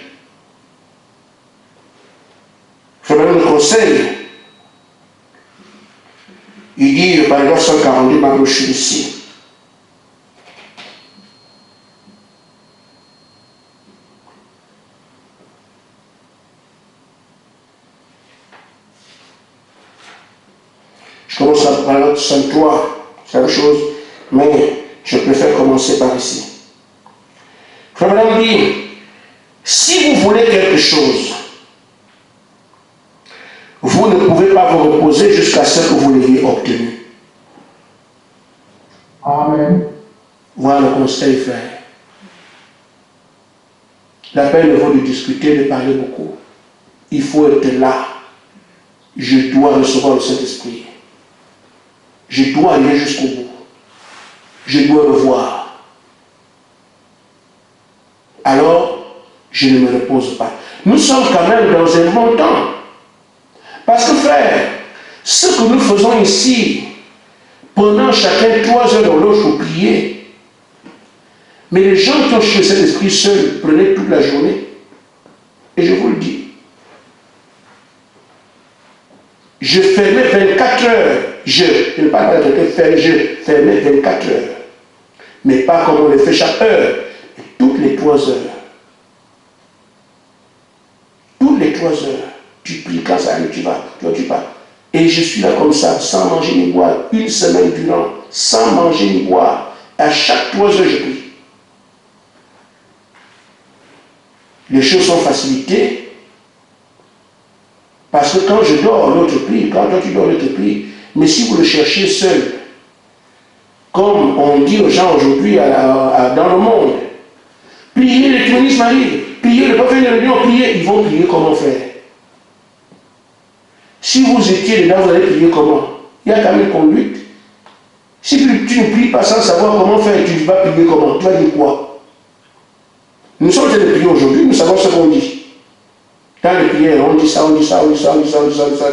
Je vais donner le conseil. Il dit, par exemple, 142, ma brochure ici. Je commence par exemple 63, c'est la même chose, mais Je préfère commencer par ici. Frère Branham dit, si vous voulez quelque chose, vous ne pouvez pas vous reposer jusqu'à ce que vous l'ayez obtenu. Amen. Voilà le conseil, frère. La peine ne vaut de discuter, de parler beaucoup. Il faut être là. Je dois recevoir le Saint-Esprit. Je dois aller jusqu'au bout. Je dois le voir. Alors, je ne me repose pas. Nous sommes quand même dans un bon temps. Parce que, frère, ce que nous faisons ici, pendant chacun 3 heures d'horloge pour prier, mais les gens qui ont cherché cet esprit seul prenaient toute la journée. Et je vous le dis. Je fermais 24 heures. Je ne parle pas de quelqu'un fermé, je fermais 24 heures. Mais pas comme on le fait chaque heure. Mais toutes les 3 heures. Toutes les 3 heures. Tu pries quand ça arrive, tu vas, tu pars. Et je suis là comme ça, sans manger ni boire, une semaine durant, sans manger ni boire. À chaque 3 heures, je prie. Les choses sont facilitées. Parce que quand je dors, l'autre prie. Quand toi tu dors, l'autre prie. Mais si vous le cherchez seul, comme on dit aux gens aujourd'hui dans le monde, pliez, le communisme arrive, pliez, le prophète de réunion, pliez, ils vont plier comment faire. Si vous étiez dedans, vous allez plier comment? Il y a quand même une conduite. Si tu ne plies pas sans savoir comment faire, tu vas plier comment? Tu vas dire quoi? Nous sommes en train de prier aujourd'hui, nous savons ce qu'on dit. Dans les prières, on dit ça, on dit ça, on dit ça, on dit ça, on dit ça, on dit ça,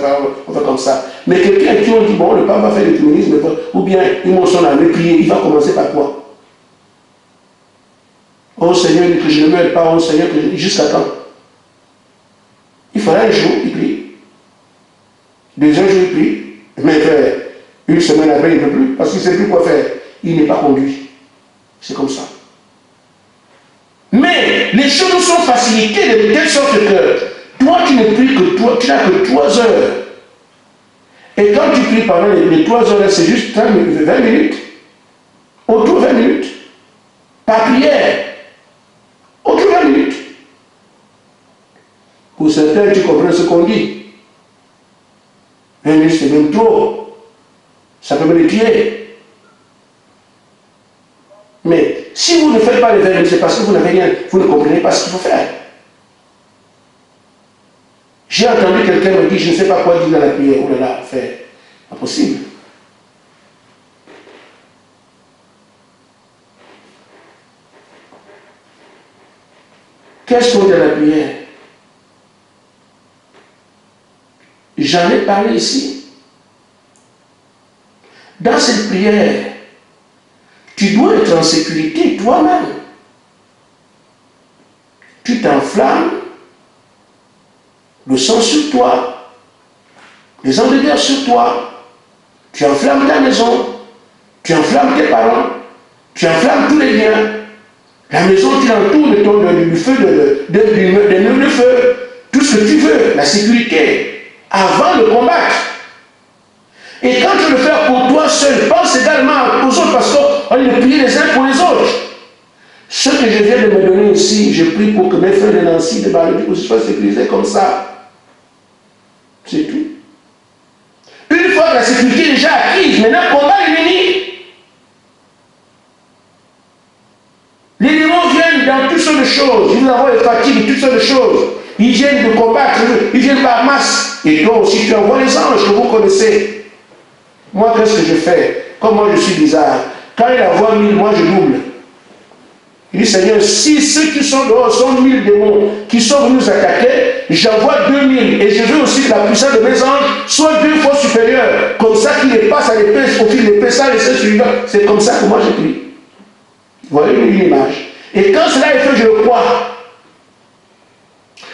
on fait comme ça. Mais quelqu'un qui on dit, bon, le pape va faire le communisme, ou bien ils m'ont son armée prier, il va commencer par quoi? Oh Seigneur, que je ne meure pas, oh Seigneur, jusqu'à quand? Il fera un jour, il prie. 2 jours, il prie. Mais une semaine après, il ne peut plus, parce qu'il ne sait plus quoi faire. Il n'est pas conduit. C'est comme ça. Mais les choses sont facilitées de telle sorte que toi, tu ne pries que toi, tu n'as que 3 heures. Et quand tu pries pendant les 3 heures, c'est juste 20 minutes. Autour de 20 minutes. Par prière. Autour de 20 minutes. Pour certains, tu comprends ce qu'on dit. 20 minutes, c'est même trop. Ça peut me tuer. Mais si vous ne faites pas les 20 minutes, c'est parce que vous n'avez rien, vous ne comprenez pas ce qu'il faut faire. J'ai entendu quelqu'un me dire, je ne sais pas quoi dire dans la prière. Oh là là, faire. Impossible. Qu'est-ce qu'on dit dans la prière? J'en ai parlé ici. Dans cette prière, tu dois être en sécurité toi-même. Tu t'enflammes, le sang sur toi, les hommes de guerre sur toi, tu enflammes ta maison, tu enflammes tes parents, tu enflammes tous les biens, la maison qui l'entoure du feu, des meubles de feu, tout ce que tu veux, la sécurité, avant de combattre. Et quand tu le fais pour toi seul, pense également aux autres, parce qu'on est de prier les uns pour les autres. Ce que je viens de me donner ici, je prie pour que mes frères de Nancy, de Balédi, aussi soient sécurisés comme ça. C'est tout. Une fois que la sécurité est déjà acquise, maintenant combat l'ennemi. Les démons viennent dans toutes sortes de choses. Ils envoient les fatigues, toutes sortes de choses. Ils viennent de combattre, ils viennent par masse. Et donc, si tu envoies les anges que vous connaissez, moi, qu'est-ce que je fais? Comme moi, je suis bizarre. Quand il envoie 1000, moi, je double. Il dit, Seigneur, si ceux qui sont dehors sont 1000 démons qui sont venus nous attaquer, j'envoie 2000. Et je veux aussi que la puissance de mes anges soit 2 fois supérieure. Comme ça qu'il les passe à l'épée, au fil de l'épée, ça laisser suivant. C'est comme ça que moi, je prie. Vous voyez une image. Et quand cela est fait, je le crois.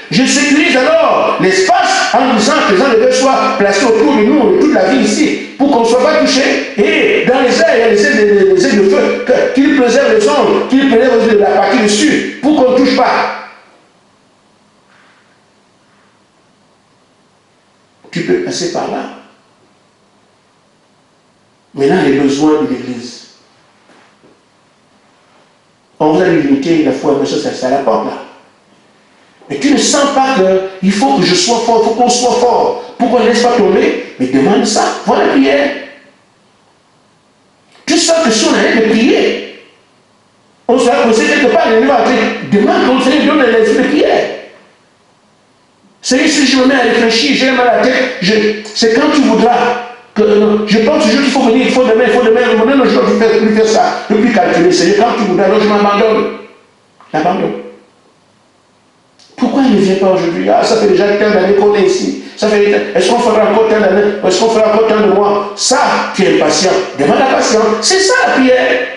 Je sécurise alors l'espace en disant que les anges soient placés autour de nous, de toute la ville ici, pour qu'on ne soit pas touché. Et dans les airs, il y a les ailes de feu, qu'ils préservent les ondes, qu'ils préservent la partie dessus, pour qu'on ne touche pas. Tu peux passer par là. Maintenant, les besoins de l'Église. On vous a l'unité, la foi, mais ça, c'est à la porte là. Mais tu ne sens pas qu'il faut que je sois fort, il faut qu'on soit fort. Pour qu'on ne laisse pas tomber, mais demande ça. Voilà la prière. Tu sens que si on allait de prier, on sera posé quelque part, l'ennemi va dire, demande qu'on Seigneur donne l'esprit de prière. Seigneur, si je me mets à réfléchir, j'ai mal à la tête, c'est quand tu voudras. Je pense toujours qu'il faut venir, il faut demain. Non, je ne vais plus faire ça. Je ne peux plus calculer. Seigneur, quand tu voudras, alors je m'abandonne. L'abandon. Pourquoi il ne vient pas aujourd'hui? Ah, ça fait déjà tant d'années qu'on est ici. Est-ce qu'on fera encore tant d'années? Est-ce qu'on fera encore tant de mois? Ça, tu es impatient. Demande la patience. C'est ça la prière.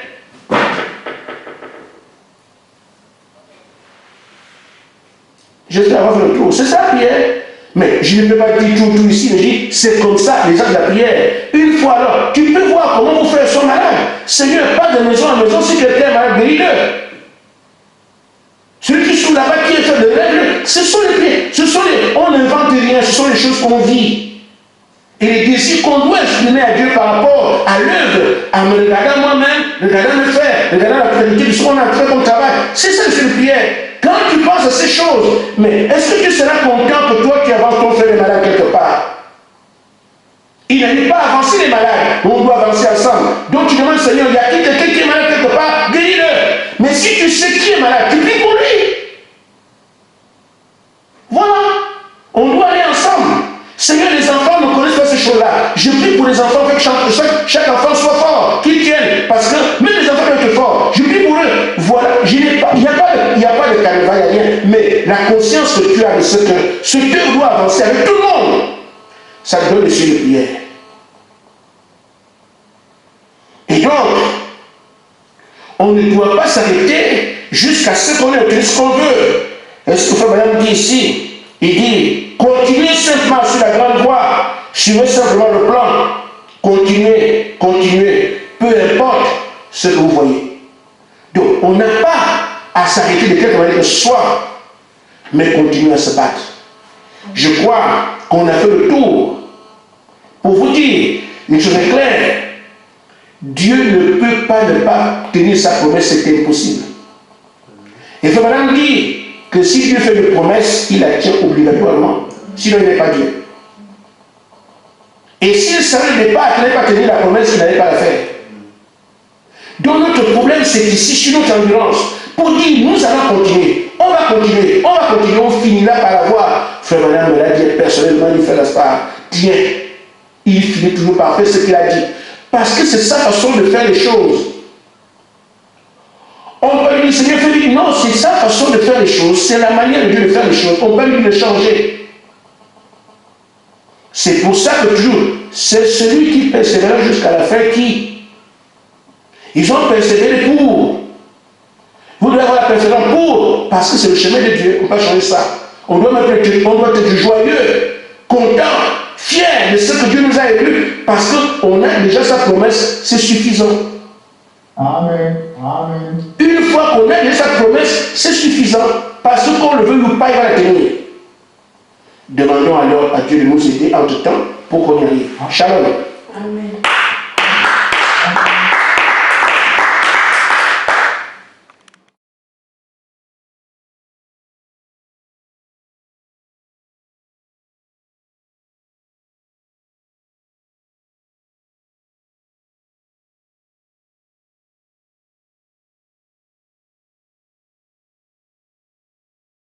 J'espère avoir fait le tour. C'est ça la prière. Mais je ne peux pas dire tout ici, mais je dis, c'est comme ça, les gens de la prière. Une fois alors, tu peux voir comment vos frères sont malades. Seigneur, pas de maison en maison, si quelqu'un est malade, guéris-le. Celui qui sont là-bas, qui est fait de règles, ce sont les prières. On n'invente rien, ce sont les choses qu'on vit. Et les désirs qu'on doit exprimer à Dieu par rapport à l'œuvre, en me regardant moi-même, regardant mes frères, regardant la qualité de ce qu'on a fait comme travail. C'est ça le prière. Quand tu penses à ces choses, mais est-ce que tu seras content que toi qui avances ton frère est malade quelque part? Il n'arrive pas à avancer les malades, on doit avancer ensemble. Donc tu demandes, Seigneur, il y a quelqu'un qui est malade quelque part, guéris-le. Mais si tu sais qui est malade, tu pries pour lui. Voilà, on doit aller ensemble. Seigneur, les enfants ne connaissent pas ces choses-là. Je prie pour les enfants, que chaque enfant soit fort, qu'ils tiennent. Parce que même les enfants doivent être forts. Je prie pour eux. Voilà, il n'y a pas de carnaval, il n'y a rien. Mais la conscience que tu as de ce que doit avancer avec tout le monde, ça te donne le sujet de prière. Et donc, on ne doit pas s'arrêter jusqu'à ce qu'on ait obtenu ce qu'on veut. Est-ce que Frère Madame dit ici? Il dit, continuez simplement sur la grande voie, suivez simplement le plan, continuez, peu importe ce que vous voyez. Donc, on n'a pas à s'arrêter de quelque manière que ce soit, mais continuer à se battre. Je crois qu'on a fait le tour. Pour vous dire, une chose est claire, Dieu ne peut pas ne pas tenir sa promesse, c'est impossible. Et Frère Madame dit que si Dieu fait une promesse, il la tient obligatoirement. Sinon, il n'est pas Dieu. Et s'il savait au départ qu'il n'allait pas tenir la promesse, il n'allait pas la faire. Donc notre problème, c'est qu'ici, sur notre endurance, pour dire, nous allons continuer, on va continuer, on finira par avoir. Frère Madame me l'a dit personnellement, il fait la part. Tiens, il finit toujours par faire ce qu'il a dit. Parce que c'est sa façon de faire les choses. On peut lui dire, Seigneur, non, c'est sa façon de faire les choses, c'est la manière de Dieu de faire les choses. On peut lui le changer. C'est pour ça que toujours, c'est celui qui persévère jusqu'à la fin qui. Ils ont persévéré pour. Vous devez avoir la persévérance pour, parce que c'est le chemin de Dieu. On ne peut pas changer ça. On doit être joyeux, content, fier de ce que Dieu nous a élus, parce qu'on a déjà sa promesse, c'est suffisant. Amen. Amen. Une fois qu'on a déjà sa promesse, c'est suffisant. Parce qu'on le veut ou pas, il va la tenir. Demandons alors à Dieu de nous aider entre temps pour qu'on y arrive. Shalom. Amen.